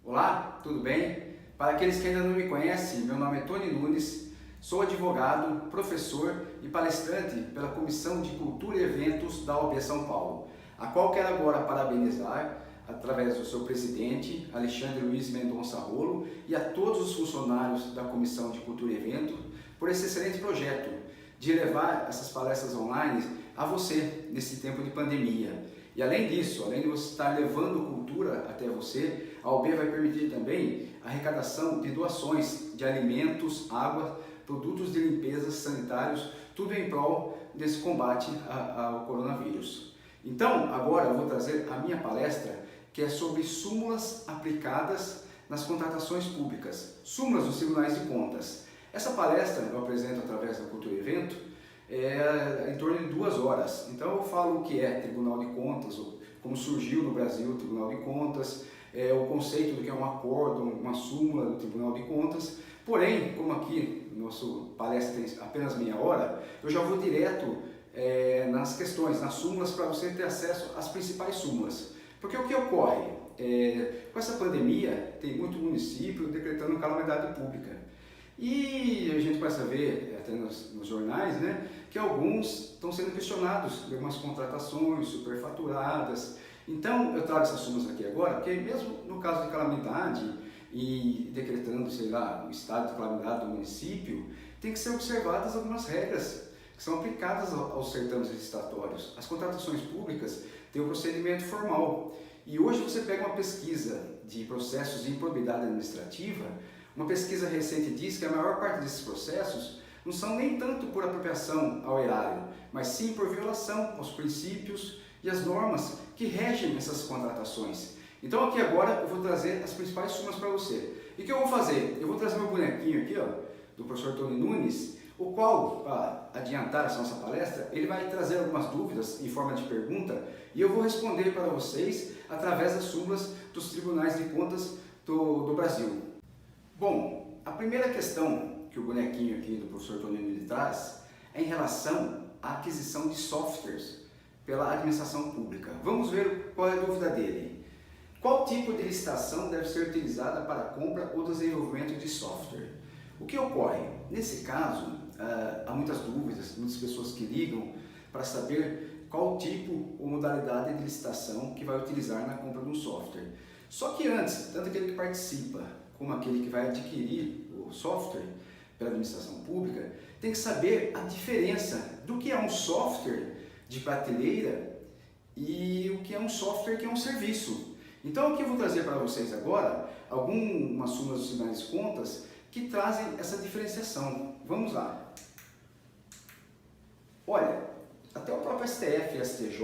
Olá, tudo bem? Para aqueles que ainda não me conhecem, meu nome é Tony Nunes, sou advogado, professor e palestrante pela Comissão de Cultura e Eventos da OAB São Paulo, a qual quero agora parabenizar através do seu presidente, Alexandre Luiz Mendonça Rolo, e a todos os funcionários da Comissão de Cultura e Eventos por esse excelente projeto de levar essas palestras online a você nesse tempo de pandemia. E além disso, além de você estar levando cultura até você, a OAB vai permitir também a arrecadação de doações de alimentos, água, produtos de limpeza, sanitários, tudo em prol desse combate ao coronavírus. Então, agora eu vou trazer a minha palestra, que é sobre súmulas aplicadas nas contratações públicas, súmulas dos tribunais de contas. Essa palestra eu apresento através da Cultura e Evento, em torno de 2 horas. Então eu falo o que é Tribunal de Contas, como surgiu no Brasil o Tribunal de Contas, o conceito do que é um acordo, uma súmula do Tribunal de Contas. Porém, como aqui no nosso palestra tem apenas meia hora, eu já vou direto nas questões, nas súmulas, para você ter acesso às principais súmulas. Porque o que ocorre? Com essa pandemia, tem muito município decretando calamidade pública. E a gente começa a ver, até nos jornais, né, que alguns estão sendo questionados de algumas contratações superfaturadas. Então, eu trago essas súmulas aqui agora, porque mesmo no caso de calamidade e decretando, sei lá, o estado de calamidade do município, tem que ser observadas algumas regras que são aplicadas aos certames licitatórios. As contratações públicas têm um procedimento formal. E hoje você pega uma pesquisa de processos de improbidade administrativa. Uma pesquisa recente diz que a maior parte desses processos não são nem tanto por apropriação ao erário, mas sim por violação aos princípios e às normas que regem essas contratações. Então aqui agora eu vou trazer as principais súmulas para você. E o que eu vou fazer? Eu vou trazer meu bonequinho aqui, ó, do professor Tony Nunes, o qual, para adiantar essa nossa palestra, ele vai trazer algumas dúvidas em forma de pergunta e eu vou responder para vocês através das súmulas dos tribunais de contas do Brasil. Bom, a primeira questão que o bonequinho aqui do professor Tony Nunes traz é em relação à aquisição de softwares pela administração pública. Vamos ver qual é a dúvida dele. Qual tipo de licitação deve ser utilizada para a compra ou desenvolvimento de software? O que ocorre? Nesse caso, há muitas dúvidas, muitas pessoas que ligam para saber qual tipo ou modalidade de licitação que vai utilizar na compra de um software. Só que antes, tanto aquele que participa como aquele que vai adquirir o software pela administração pública, tem que saber a diferença do que é um software de prateleira e o que é um software que é um serviço. Então aqui eu vou trazer para vocês agora algumas súmulas dos tribunais de contas que trazem essa diferenciação. Vamos lá. Olha, até o próprio STF e STJ,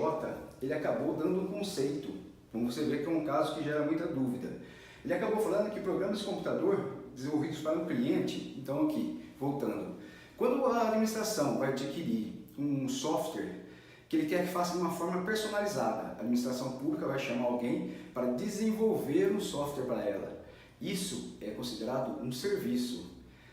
ele acabou dando um conceito, como você vê que é um caso que gera muita dúvida. Ele acabou falando que programas de computador desenvolvidos para um cliente, então aqui, voltando, quando a administração vai adquirir um software que ele quer que faça de uma forma personalizada, a administração pública vai chamar alguém para desenvolver um software para ela. Isso é considerado um serviço.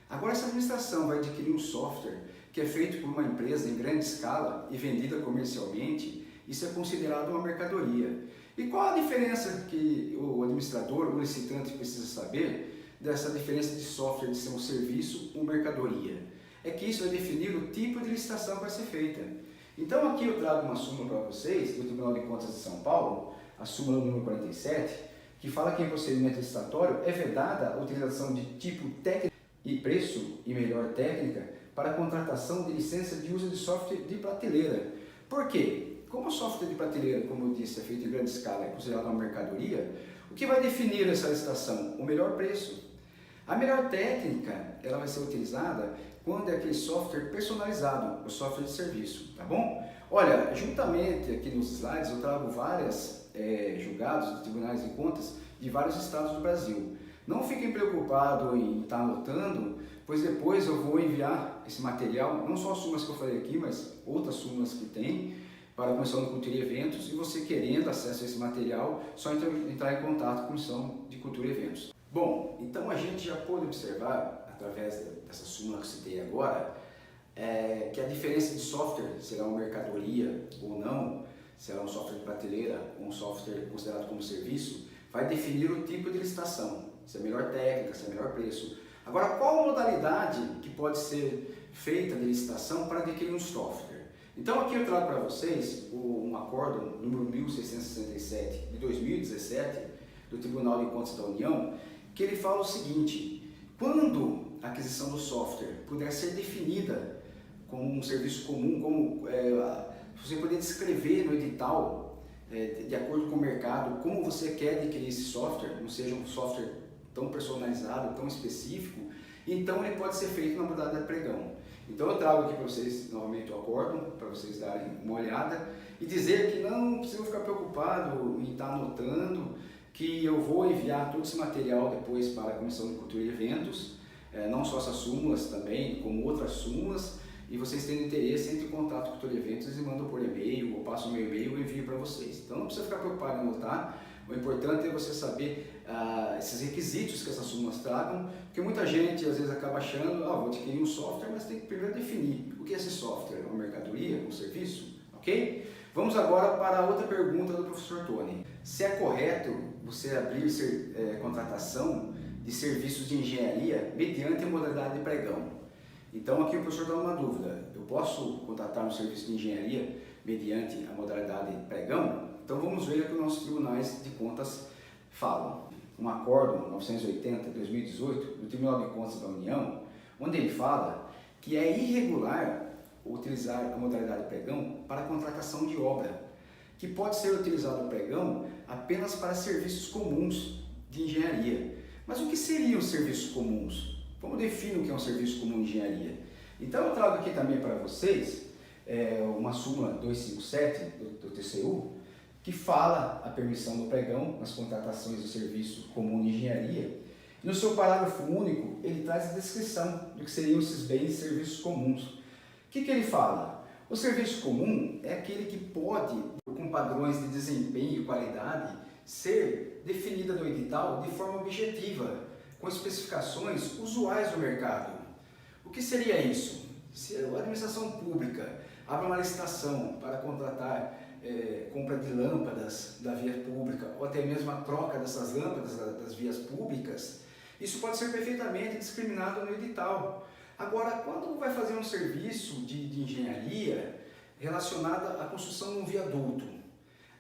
Agora, se a administração vai adquirir um software que é feito por uma empresa em grande escala e vendida comercialmente, isso é considerado uma mercadoria. E qual a diferença que o administrador, o licitante precisa saber dessa diferença de software de ser um serviço ou mercadoria? É que isso vai definir o tipo de licitação que vai ser feita. Então aqui eu trago uma súmula para vocês do Tribunal de Contas de São Paulo, a súmula número 47, que fala que em procedimento licitatório é vedada a utilização de tipo técnico e preço e melhor técnica para a contratação de licença de uso de software de prateleira. Por quê? Como o software de prateleira, como eu disse, é feito em grande escala, é considerado uma mercadoria, o que vai definir essa licitação? O melhor preço. A melhor técnica, ela vai ser utilizada quando é aquele software personalizado, o software de serviço, tá bom? Olha, juntamente aqui nos slides eu trago vários julgados de tribunais de contas de vários estados do Brasil. Não fiquem preocupados em estar anotando, pois depois eu vou enviar esse material, não só as súmulas que eu falei aqui, mas outras súmulas que tem, para a Comissão de Cultura e Eventos, e você querendo acesso a esse material, só entrar em contato com a Comissão de Cultura e Eventos. Bom, então a gente já pôde observar, através dessa súmula que eu citei agora, que a diferença de software, será uma mercadoria ou não, será um software de prateleira ou um software considerado como serviço, vai definir o tipo de licitação, se é melhor técnica, se é melhor preço. Agora, qual a modalidade que pode ser feita de licitação para adquirir um software? Então aqui eu trago para vocês um acórdão número 1667 de 2017 do Tribunal de Contas da União, que ele fala o seguinte: quando a aquisição do software puder ser definida como um serviço comum, como você poder descrever no edital, de acordo com o mercado, como você quer adquirir esse software, não seja um software tão personalizado, tão específico, então ele pode ser feito na modalidade de pregão. Então eu trago aqui para vocês novamente o acórdão, para vocês darem uma olhada e dizer que não precisam ficar preocupados em estar anotando, que eu vou enviar todo esse material depois para a Comissão de Cultura e Eventos, não só essas súmulas também, como outras súmulas, e vocês tendo interesse, entre em contato com a Cultura e Eventos e mandam por e-mail, ou passam o meu e-mail e envio para vocês. Então não precisa ficar preocupado em anotar, o importante é você saber esses requisitos que essas súmulas tragam, porque muita gente às vezes acaba achando, vou adquirir um software, mas tem que primeiro definir o que é esse software, uma mercadoria, um serviço, ok? Vamos agora para a outra pergunta do professor Tony. Se é correto você abrir contratação de serviços de engenharia mediante a modalidade de pregão? Então aqui o professor dá uma dúvida: eu posso contratar um serviço de engenharia mediante a modalidade de pregão? Então vamos ver o que os nossos tribunais de contas falam. Um acórdão 980/2018 do Tribunal de Contas da União, onde ele fala que é irregular utilizar a modalidade pregão para a contratação de obra, que pode ser utilizado o pregão apenas para serviços comuns de engenharia. Mas o que seriam os serviços comuns? Como defino o que é um serviço comum de engenharia? Então eu trago aqui também para vocês uma súmula 257 do TCU, que fala a permissão do pregão nas contratações de serviço comum de engenharia. E no seu parágrafo único, ele traz a descrição do que seriam esses bens e serviços comuns. O que ele fala? O serviço comum é aquele que pode, com padrões de desempenho e qualidade, ser definida no edital de forma objetiva, com especificações usuais do mercado. O que seria isso? Se a administração pública abre uma licitação para contratar compra de lâmpadas da via pública, ou até mesmo a troca dessas lâmpadas das vias públicas, isso pode ser perfeitamente discriminado no edital. Agora, quando vai fazer um serviço de engenharia relacionado à construção de um viaduto,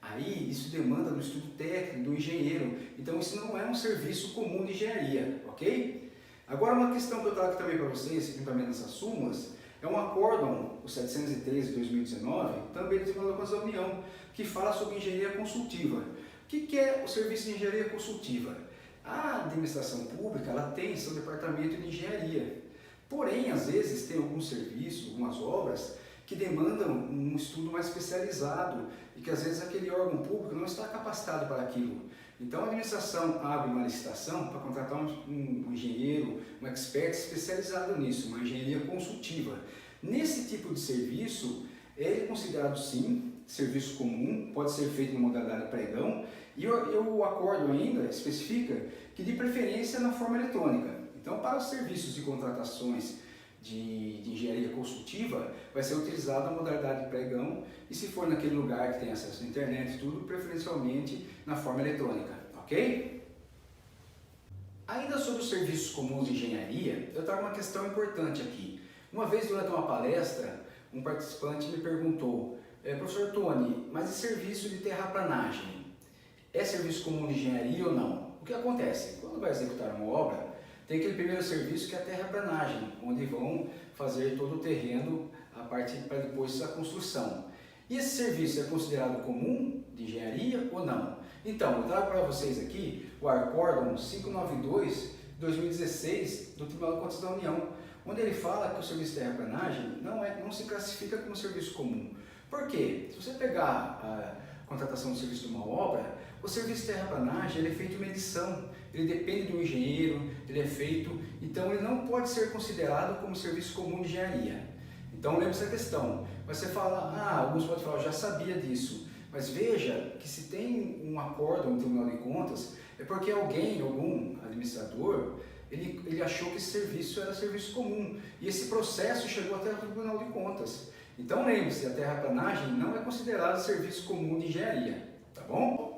aí isso demanda do estudo técnico, do engenheiro, então isso não é um serviço comum de engenharia, ok? Agora uma questão que eu trago também para vocês, juntamente nessas súmulas, é um acórdão, o 713 de 2019, também do Tribunal de Contas da União, que fala sobre engenharia consultiva. O que é o serviço de engenharia consultiva? A administração pública, ela tem seu departamento de engenharia. Porém, às vezes, tem alguns serviços, algumas obras, que demandam um estudo mais especializado e que, às vezes, aquele órgão público não está capacitado para aquilo. Então, a administração abre uma licitação para contratar um engenheiro, um expert especializado nisso, uma engenharia consultiva. Nesse tipo de serviço, é considerado, sim, serviço comum, pode ser feito em modalidade pregão, e o acórdão ainda especifica que, de preferência, na forma eletrônica. Então, para os serviços de contratações de engenharia consultiva, vai ser utilizada a modalidade de pregão, e se for naquele lugar que tem acesso à internet e tudo, preferencialmente na forma eletrônica, ok? Ainda sobre os serviços comuns de engenharia, eu trago uma questão importante aqui. Uma vez, durante uma palestra, um participante me perguntou: professor Tony, mas e serviço de terraplanagem? É serviço comum de engenharia ou não? O que acontece? Quando vai executar uma obra, tem aquele primeiro serviço que é a terraplanagem, onde vão fazer todo o terreno, a parte para depois a construção. E esse serviço é considerado comum de engenharia ou não? Então, eu trago para vocês aqui o acórdão 592/2016 do Tribunal de Contas da União, onde ele fala que o serviço de terraplanagem não se classifica como serviço comum. Por quê? Se você pegar a contratação de serviço de uma obra, o serviço de terraplanagem ele é feito uma edição, ele depende do engenheiro, ele é feito, então ele não pode ser considerado como serviço comum de engenharia. Então lembre essa questão. Você fala, alguns podem falar, eu já sabia disso, mas veja que se tem um acórdão no Tribunal de Contas, é porque algum administrador, ele achou que esse serviço era serviço comum, e esse processo chegou até o Tribunal de Contas. Então lembre-se, a terraplanagem não é considerada serviço comum de engenharia, tá bom?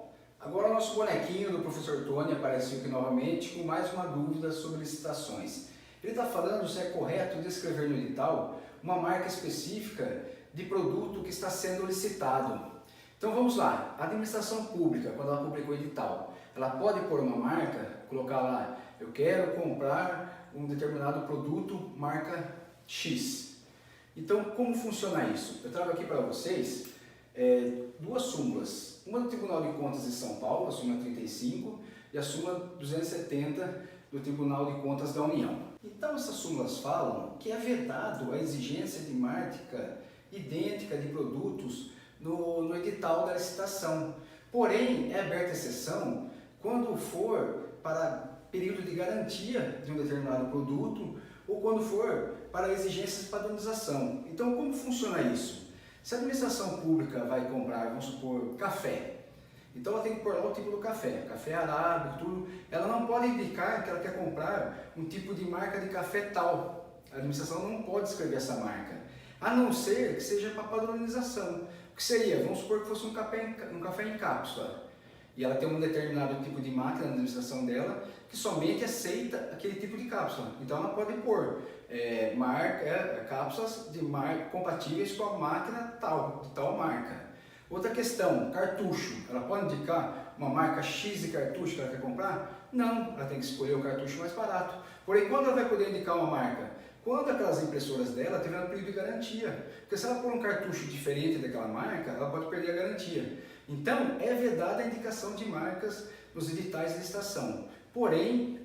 Agora o nosso bonequinho do professor Tony apareceu aqui novamente com mais uma dúvida sobre licitações. Ele está falando se é correto descrever no edital uma marca específica de produto que está sendo licitado. Então vamos lá, a administração pública, quando ela publicou o edital, ela pode pôr uma marca, colocar lá, eu quero comprar um determinado produto marca X. Então como funciona isso? Eu trago aqui para vocês duas súmulas. Uma do Tribunal de Contas de São Paulo, a súmula 35, e a súmula 270 do Tribunal de Contas da União. Então essas súmulas falam que é vedado a exigência de marca idêntica de produtos no edital da licitação. Porém, é aberta exceção quando for para período de garantia de um determinado produto ou quando for para exigências de padronização. Então, como funciona isso? Se a administração pública vai comprar, vamos supor, café, então ela tem que pôr lá o tipo do café, café arábico, tudo. Ela não pode indicar que ela quer comprar um tipo de marca de café tal. A administração não pode escrever essa marca, a não ser que seja para padronização. O que seria? Vamos supor que fosse um café em cápsula. E ela tem um determinado tipo de máquina na administração dela que somente aceita aquele tipo de cápsula. Então ela pode pôr cápsulas de compatíveis com a máquina de tal marca. Outra questão, cartucho. Ela pode indicar uma marca X de cartucho que ela quer comprar? Não, ela tem que escolher o cartucho mais barato. Porém, quando ela vai poder indicar uma marca? Quando aquelas impressoras dela tiverem um período de garantia. Porque se ela pôr um cartucho diferente daquela marca, ela pode perder a garantia. Então, é vedada a indicação de marcas nos editais de licitação. Porém,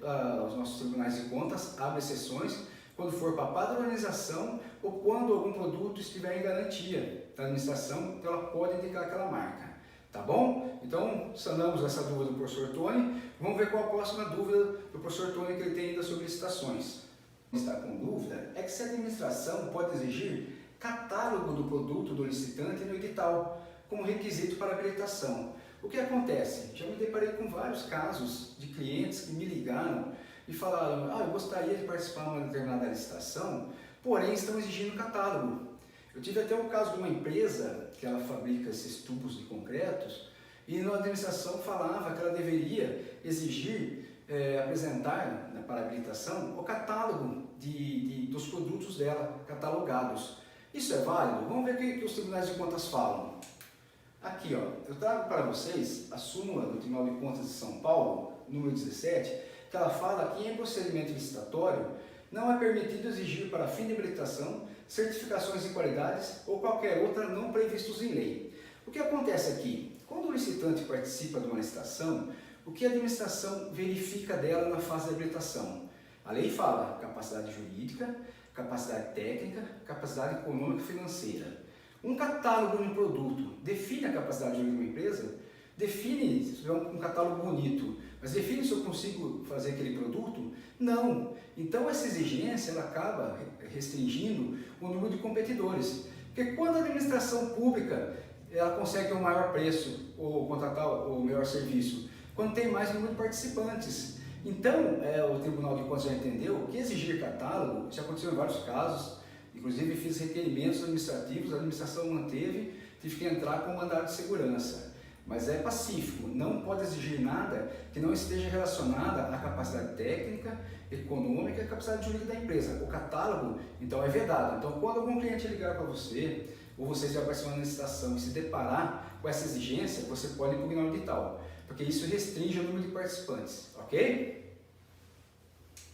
os nossos tribunais de contas abrem exceções quando for para padronização ou quando algum produto estiver em garantia da administração, então ela pode indicar aquela marca. Tá bom? Então, sanamos essa dúvida do professor Tony. Vamos ver qual a próxima dúvida do professor Tony que ele tem ainda sobre licitações. Está com dúvida é que se a administração pode exigir catálogo do produto do licitante no edital como requisito para habilitação. O que acontece? Já me deparei com vários casos de clientes que me ligaram e falaram, eu gostaria de participar de uma determinada licitação, porém estão exigindo catálogo. Eu tive até um caso de uma empresa que ela fabrica esses tubos de concretos e na administração falava que ela deveria exigir, apresentar para habilitação o catálogo dos produtos dela, catalogados. Isso é válido? Vamos ver o que os tribunais de contas falam. Aqui, eu trago para vocês a súmula do Tribunal de Contas de São Paulo, número 17, que ela fala que em procedimento licitatório não é permitido exigir para fim de habilitação certificações de qualidades ou qualquer outra não previstos em lei. O que acontece aqui? Quando o licitante participa de uma licitação, o que a administração verifica dela na fase de habilitação? A lei fala capacidade jurídica, capacidade técnica, capacidade econômica e financeira. Um catálogo de um produto define a capacidade de uma empresa? Define se é um catálogo bonito, mas define se eu consigo fazer aquele produto? Não. Então essa exigência ela acaba restringindo o número de competidores. Porque quando a administração pública ela consegue um maior preço ou contratar o melhor serviço, quando tem mais número de participantes. Então o Tribunal de Contas já entendeu que exigir catálogo, isso aconteceu em vários casos, inclusive fiz requerimentos administrativos, a administração manteve, tive que entrar com mandado de segurança. Mas é pacífico, não pode exigir nada que não esteja relacionada à capacidade técnica, econômica e capacidade jurídica da empresa. O catálogo, então, é vedado. Então, quando algum cliente ligar para você, ou você estiver participando da licitação e se deparar com essa exigência, você pode impugnar o edital, porque isso restringe o número de participantes, ok?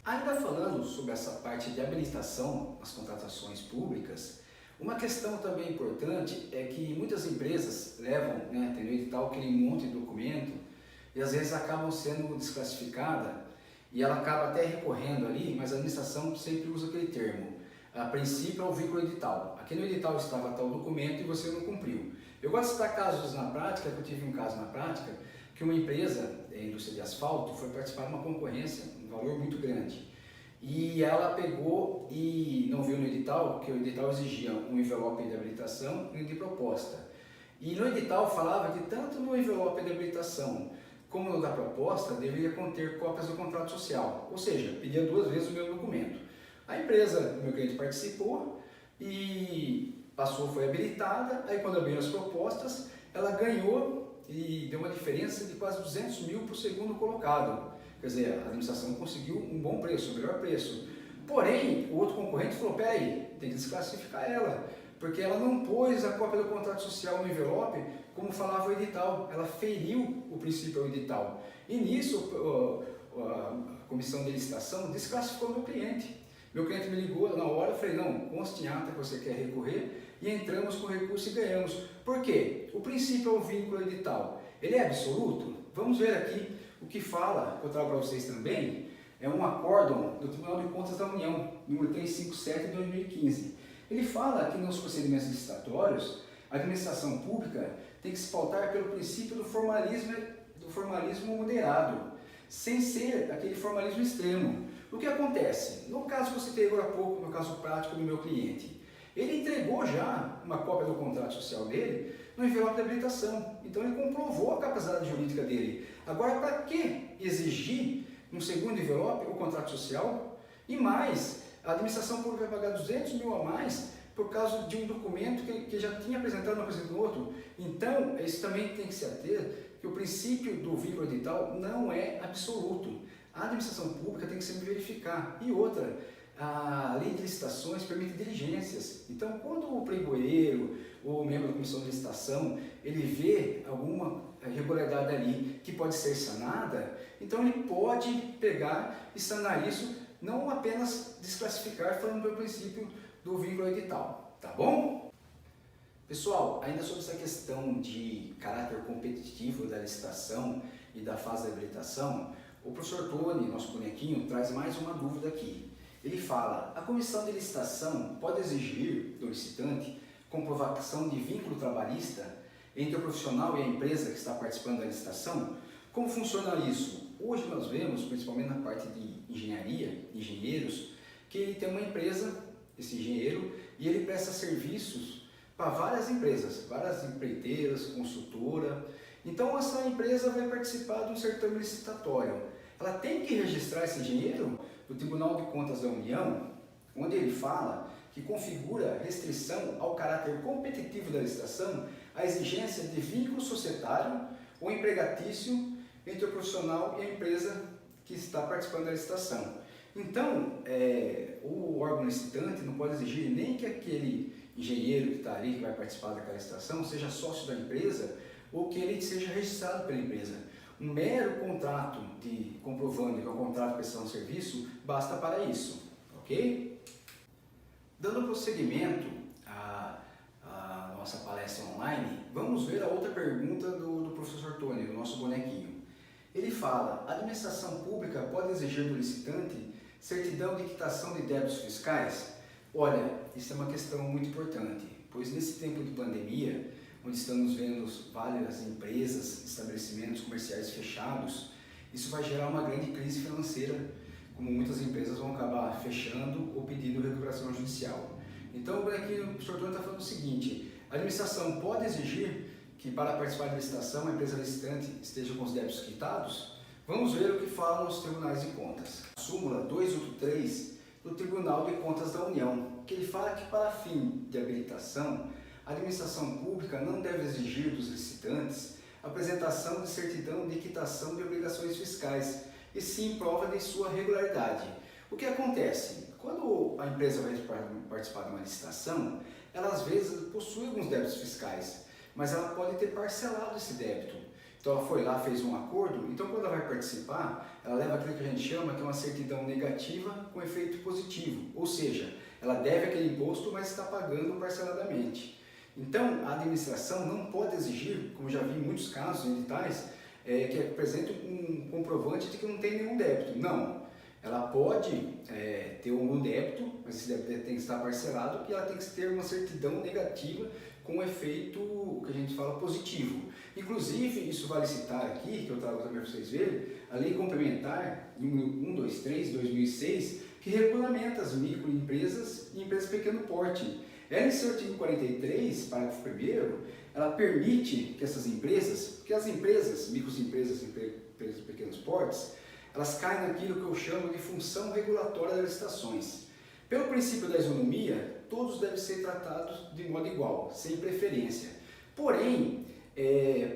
Ainda falando sobre essa parte de habilitação nas contratações públicas, uma questão também importante é que muitas empresas levam, tem no edital aquele monte de documento e às vezes acabam sendo desclassificadas e ela acaba até recorrendo ali, mas a administração sempre usa aquele termo. A princípio é o vínculo edital. Aqui no edital estava tal documento e você não cumpriu. Eu gosto de citar casos na prática, que eu tive um caso na prática, que uma empresa, a indústria de asfalto, foi participar de uma concorrência, um valor muito grande. E ela pegou e não viu no edital, porque o edital exigia um envelope de habilitação e de proposta. E no edital falava que tanto no envelope de habilitação como no da proposta deveria conter cópias do contrato social, ou seja, pedia 2 vezes o mesmo documento. A empresa, o meu cliente participou e foi habilitada, aí quando abriu as propostas, ela ganhou e deu uma diferença de quase 200 mil para o segundo colocado. Quer dizer, a administração conseguiu um bom preço, o melhor preço. Porém, o outro concorrente falou, peraí, tem que desclassificar ela, porque ela não pôs a cópia do contrato social no envelope, como falava o edital, ela feriu o princípio ao edital. E nisso, a comissão de licitação desclassificou meu cliente. Meu cliente me ligou na hora, eu falei, não, conste em ata que você quer recorrer, e entramos com o recurso e ganhamos. Por quê? O princípio é o vínculo ao edital. Ele é absoluto? Vamos ver aqui o que fala, que eu trago para vocês também, é um acórdão do Tribunal de Contas da União, número 357 de 2015. Ele fala que nos procedimentos licitatórios, a administração pública tem que se pautar pelo princípio do formalismo moderado, sem ser aquele formalismo extremo. O que acontece? No caso que eu citei agora há pouco, no caso prático do meu cliente, ele entregou já uma cópia do contrato social dele no envelope de habilitação. Então ele comprovou a capacidade jurídica dele. Agora, para que exigir no segundo envelope o contrato social? E mais, a administração pública vai pagar 200 mil a mais por causa de um documento que já tinha apresentado, não apresentou outro. Então, isso também tem que se ater, que o princípio do vínculo edital não é absoluto. A administração pública tem que sempre verificar. E outra, a lei de licitações permite diligências. Então, quando o pregoeiro, ou membro da comissão de licitação, ele vê alguma irregularidade ali que pode ser sanada, então ele pode pegar e sanar isso, não apenas desclassificar falando pelo princípio do vínculo edital, tá bom? Pessoal, ainda sobre essa questão de caráter competitivo da licitação e da fase de habilitação, o professor Tony, nosso bonequinho, traz mais uma dúvida aqui. Ele fala, a comissão de licitação pode exigir do licitante comprovação de vínculo trabalhista entre o profissional e a empresa que está participando da licitação? Como funciona isso? Hoje nós vemos, principalmente na parte de engenharia, engenheiros, que ele tem uma empresa, esse engenheiro, e ele presta serviços para várias empresas, várias empreiteiras, consultora. Então essa empresa vai participar de um certame licitatório. Ela tem que registrar esse engenheiro no Tribunal de Contas da União, onde ele fala que configura restrição ao caráter competitivo da licitação a exigência de vínculo societário ou empregatício entre o profissional e a empresa que está participando da licitação. Então, o órgão licitante não pode exigir nem que aquele engenheiro que está ali, que vai participar daquela licitação, seja sócio da empresa ou que ele seja registrado pela empresa. Um mero contrato de comprovando que é um contrato de prestação de serviço basta para isso, ok? Dando prosseguimento à nossa palestra online, vamos ver a outra pergunta do professor Tony, do nosso bonequinho. Ele fala, a administração pública pode exigir do licitante certidão de quitação de débitos fiscais? Olha, isso é uma questão muito importante, pois nesse tempo de pandemia, onde estamos vendo várias empresas, estabelecimentos comerciais fechados, isso vai gerar uma grande crise financeira, como muitas empresas vão acabar fechando ou pedindo recuperação judicial. Então, aqui o professor Tony está falando o seguinte, a administração pode exigir que para participar da licitação a empresa licitante esteja com os débitos quitados? Vamos ver o que falam os tribunais de contas. A súmula 283 do Tribunal de Contas da União, que ele fala que para fim de habilitação, a administração pública não deve exigir dos licitantes a apresentação de certidão de quitação de obrigações fiscais, e sim prova de sua regularidade. O que acontece? Quando a empresa vai participar de uma licitação, ela às vezes possui alguns débitos fiscais, mas ela pode ter parcelado esse débito. Então ela foi lá, fez um acordo, então quando ela vai participar, ela leva aquilo que a gente chama que é uma certidão negativa com efeito positivo, ou seja, ela deve aquele imposto, mas está pagando parceladamente. Então a administração não pode exigir, como já vi em muitos casos em editais, que apresente um comprovante de que não tem nenhum débito. Não, ela pode ter algum débito, mas esse débito tem que estar parcelado e ela tem que ter uma certidão negativa com efeito, que a gente fala, positivo. Inclusive, isso vale citar aqui, que eu trago também para vocês verem, a Lei Complementar número 123 de 2006, que regulamenta as microempresas e empresas de pequeno porte. Ela, em seu artigo 43, parágrafo 1º, ela permite que essas empresas, porque as empresas, microempresas e empresas de pequenos portes, elas caem naquilo que eu chamo de função regulatória das licitações. Pelo princípio da isonomia, todos devem ser tratados de modo igual, sem preferência. Porém,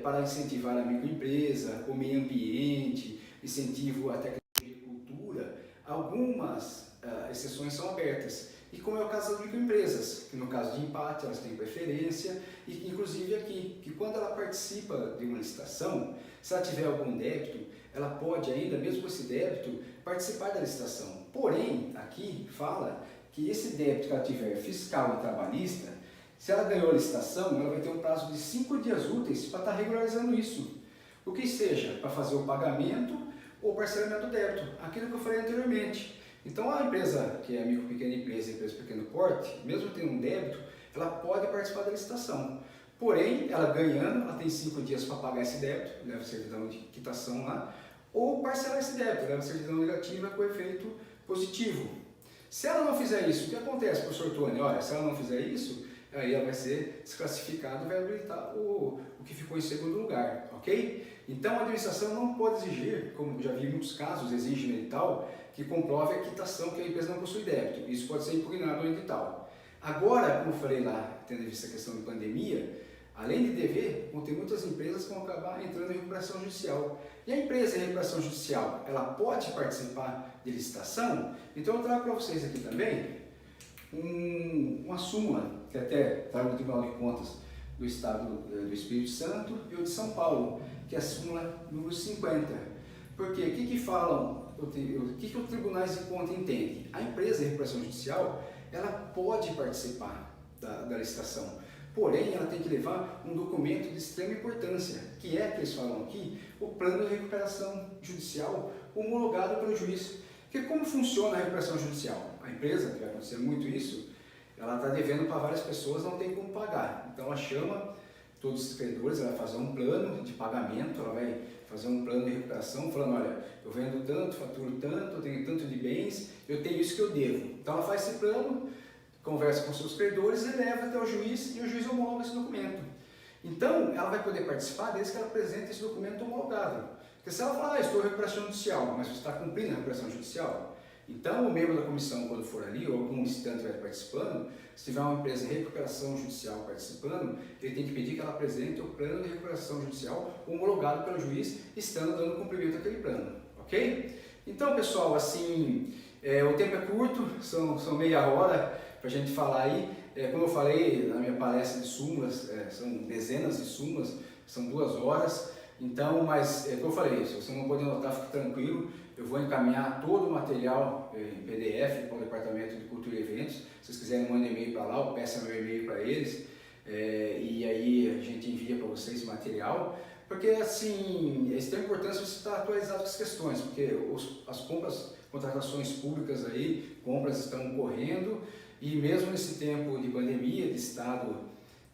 para incentivar a microempresa, o meio ambiente, incentivo à tecnologia e cultura, algumas exceções são abertas. E como é o caso das microempresas, que no caso de empate elas têm preferência, e inclusive aqui, que quando ela participa de uma licitação, se ela tiver algum débito, ela pode ainda, mesmo com esse débito, participar da licitação. Porém, aqui fala que esse débito que ela tiver fiscal e trabalhista, se ela ganhou a licitação, ela vai ter um prazo de 5 dias úteis para estar regularizando isso. O que seja, para fazer o pagamento ou parcelamento do débito, aquilo que eu falei anteriormente. Então a empresa, que é a micro, pequena empresa de pequeno porte, mesmo tendo um débito, ela pode participar da licitação. Porém, ela ganhando, ela tem 5 dias para pagar esse débito, leva certidão de quitação lá, ou parcelar esse débito, leva certidão negativa com efeito positivo. Se ela não fizer isso, o que acontece, professor Tony? Olha, se ela não fizer isso, aí ela vai ser desclassificada e vai habilitar o que ficou em segundo lugar, ok? Então a administração não pode exigir, como já vi em muitos casos, exige no edital, que comprove a quitação que a empresa não possui débito. Isso pode ser impugnado no edital. Agora, como eu falei lá, tendo visto a questão de pandemia, além de dever, vão ter muitas empresas que vão acabar entrando em recuperação judicial. E a empresa em recuperação judicial, ela pode participar de licitação? Então eu trago para vocês aqui também uma súmula, que até trago do Tribunal de Contas do Estado do Espírito Santo e o de São Paulo, que é a súmula número 50. Porque o que falam, o que os tribunais de contas entendem? A empresa em recuperação judicial, ela pode participar da licitação, porém ela tem que levar um documento de extrema importância, que é, que eles falam aqui, o plano de recuperação judicial homologado pelo juiz. Porque como funciona a recuperação judicial? A empresa, que vai acontecer muito isso, ela está devendo para várias pessoas, não tem como pagar. Então ela chama todos os credores, ela vai fazer um plano de pagamento, ela vai fazer um plano de recuperação, falando, olha, eu vendo tanto, faturo tanto, eu tenho tanto de bens, eu tenho isso que eu devo. Então ela faz esse plano, conversa com seus credores e leva até o juiz, e o juiz homologa esse documento. Então ela vai poder participar desde que ela apresente esse documento homologado. Porque se ela falar, estou em recuperação judicial, mas você está cumprindo a recuperação judicial, então o membro da comissão, quando for ali, ou algum licitante estiver participando, se tiver uma empresa em recuperação judicial participando, ele tem que pedir que ela apresente o plano de recuperação judicial homologado pelo juiz, estando dando cumprimento àquele plano, ok? Então, pessoal, assim, o tempo é curto, são meia hora para a gente falar aí. Como eu falei na minha palestra de súmulas, são dezenas de súmulas, são 2 horas. Então, mas, como eu falei, se você não pode anotar, fique tranquilo, eu vou encaminhar todo o material em PDF para o Departamento de Cultura e Eventos. Se vocês quiserem, mandem e-mail para lá, ou peçam meu e-mail para eles, e aí a gente envia para vocês esse material, porque assim, isso tem importância você estar atualizado com as questões, porque as compras, contratações públicas aí, compras estão correndo, e mesmo nesse tempo de pandemia, de estado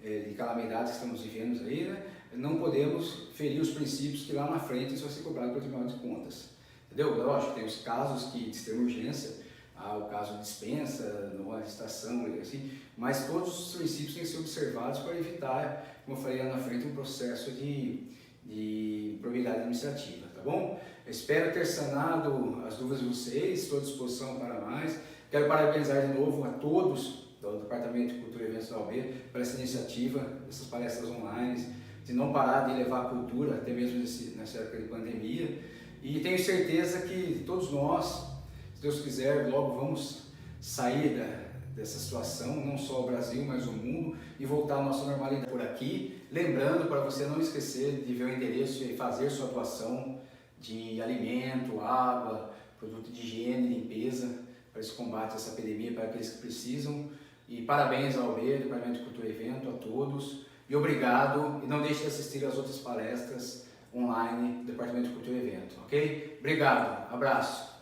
de calamidades que estamos vivendo aí, né, não podemos ferir os princípios que lá na frente isso vai ser cobrado pelo Tribunal de Contas. Entendeu? Lógico, tem os casos de extrema urgência, o caso de dispensa, nova licitação, assim, mas todos os princípios têm que ser observados para evitar, como eu falei lá na frente, um processo de probidade administrativa, tá bom? Eu espero ter sanado as dúvidas de vocês, estou à disposição para mais. Quero parabenizar de novo a todos do Departamento de Cultura e Eventos da UAB por essa iniciativa, essas palestras online, de não parar de levar a cultura, até mesmo nessa época de pandemia. E tenho certeza que todos nós, se Deus quiser, logo vamos sair dessa situação, não só o Brasil, mas o mundo, e voltar à nossa normalidade por aqui. Lembrando, para você não esquecer de ver o endereço e fazer sua doação de alimento, água, produto de higiene e limpeza, para esse combate a essa epidemia, para aqueles que precisam. E parabéns ao UAB, Departamento de Cultura e Evento, a todos. E obrigado, e não deixe de assistir às outras palestras online do Departamento de Cultura e Evento, ok? Obrigado, abraço.